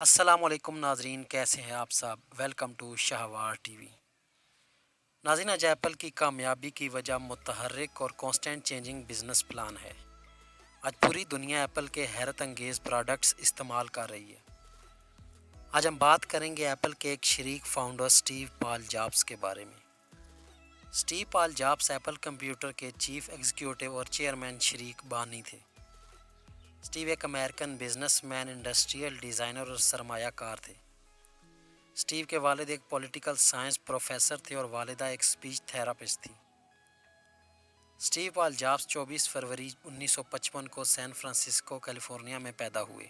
السلام علیکم ناظرین، کیسے ہیں آپ سب؟ ویلکم ٹو شہوار ٹی وی۔ ناظرین، آج ایپل کی کامیابی کی وجہ متحرک اور کانسٹنٹ چینجنگ بزنس پلان ہے۔ آج پوری دنیا ایپل کے حیرت انگیز پروڈکٹس استعمال کر رہی ہے۔ آج ہم بات کریں گے ایپل کے ایک شریک فاؤنڈر سٹیو پال جابس کے بارے میں۔ سٹیو پال جابس ایپل کمپیوٹر کے چیف ایگزیکٹو اور چیئرمین شریک بانی تھے۔ سٹیو ایک American business man, industrial designer اور سرمایہ کار تھے۔ سٹیو کے والد ایک پولیٹیکل سائنس پروفیسر تھے اور والدہ ایک اسپیچ تھراپسٹ تھی۔ سٹیو پال جابس 24 فروری 1955 کو سین فرانسسکو، کیلیفورنیا میں پیدا ہوئے۔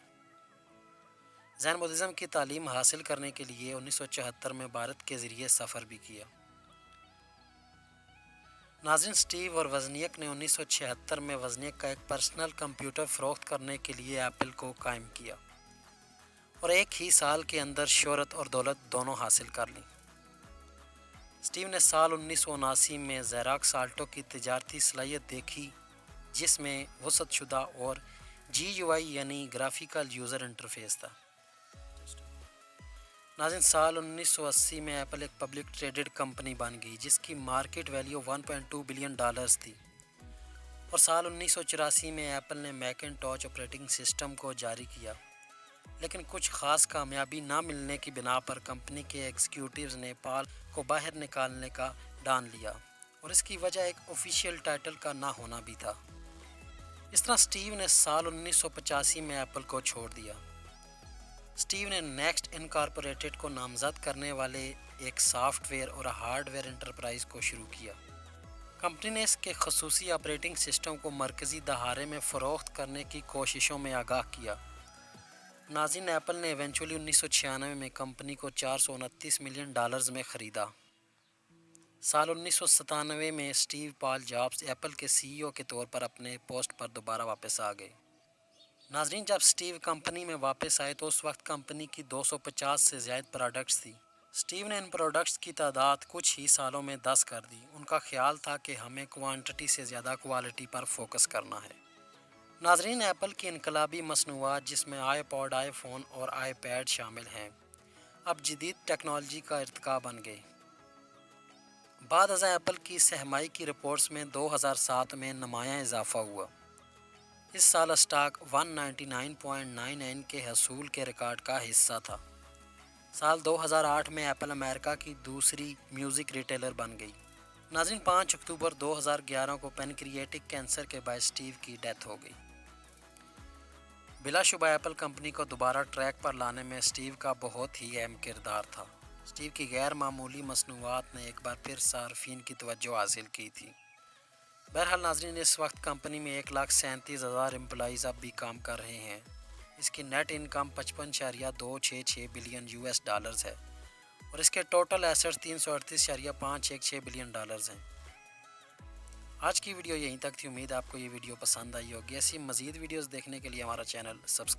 زین بدھزم کی تعلیم حاصل کرنے کے لیے 1974 میں بھارت کے ذریعے سفر بھی کیا۔ ناظرین، سٹیو اور وزنیک نے 1976 میں وزنیک کا ایک پرسنل کمپیوٹر فروخت کرنے کے لیے ایپل کو قائم کیا اور ایک ہی سال کے اندر شہرت اور دولت دونوں حاصل کر لیں۔ سٹیو نے سال 1979 میں زیراکس آلٹو کی تجارتی صلاحیت دیکھی، جس میں وسعت شدہ اور GUI یعنی گرافیکل یوزر انٹرفیس تھا۔ ناظرین، سال 1980 میں ایپل ایک پبلک ٹریڈڈ کمپنی بن گئی جس کی مارکیٹ ویلیو $1.2 بلین تھی، اور سال 1984 میں ایپل نے میکنٹاش آپریٹنگ سسٹم کو جاری کیا، لیکن کچھ خاص کامیابی نہ ملنے کی بنا پر کمپنی کے ایگزیکٹوز نے پال کو باہر نکالنے کا ڈان لیا، اور اس کی وجہ ایک آفیشیل ٹائٹل کا نہ ہونا بھی تھا۔ اس طرح سٹیو نے سال 1985 میں ایپل کو چھوڑ دیا۔ سٹیو نے نیکسٹ انکارپوریٹڈ کو نامزد کرنے والے ایک سافٹ ویئر اور ہارڈ ویئر انٹرپرائز کو شروع کیا۔ کمپنی نے اس کے خصوصی آپریٹنگ سسٹم کو مرکزی دہارے میں فروخت کرنے کی کوششوں میں آگاہ کیا۔ ناظرین، ایپل نے ایونچولی 1996 میں کمپنی کو $429 ملین میں خریدا۔ سال 1997 میں سٹیو پال جابس ایپل کے CEO کے طور پر اپنے پوسٹ پر دوبارہ واپس آ گئے۔ ناظرین، جب سٹیو کمپنی میں واپس آئے تو اس وقت کمپنی کی 250 سے زائد پروڈکٹس تھی۔ سٹیو نے ان پروڈکٹس کی تعداد کچھ ہی سالوں میں 10 کر دی۔ ان کا خیال تھا کہ ہمیں کوانٹٹی سے زیادہ کوالٹی پر فوکس کرنا ہے۔ ناظرین، ایپل کی انقلابی مصنوعات جس میں آئی پوڈ، آئی فون اور آئی پیڈ شامل ہیں، اب جدید ٹیکنالوجی کا ارتقا بن گئے۔ بعد ازاں ایپل کی سہمائی کی رپورٹس میں 2007 میں نمایاں اضافہ ہوا۔ اس سال اسٹاک 199.99 کے حصول کے ریکارڈ کا حصہ تھا۔ سال 2008 میں ایپل امریکہ کی دوسری میوزک ریٹیلر بن گئی۔ ناظرین، 5 اکتوبر 2011 کو پینکریاٹک کینسر کے باعث سٹیو کی ڈیتھ ہو گئی۔ بلا شبہ ایپل کمپنی کو دوبارہ ٹریک پر لانے میں سٹیو کا بہت ہی اہم کردار تھا۔ سٹیو کی غیر معمولی مصنوعات نے ایک بار پھر صارفین کی توجہ حاصل کی تھی۔ بہرحال ناظرین، اس وقت کمپنی میں 1,37,000 امپلائیز اب بھی کام کر رہے ہیں۔ اس کی نیٹ انکم $55.266 بلین ہے، اور اس کے ٹوٹل ایسٹس $338.516 بلین ہیں۔ آج کی ویڈیو یہیں تک تھی۔ امید آپ کو یہ ویڈیو پسند آئی ہوگی۔ ایسی مزید ویڈیوز دیکھنے کے لیے ہمارا چینل سبسکرائب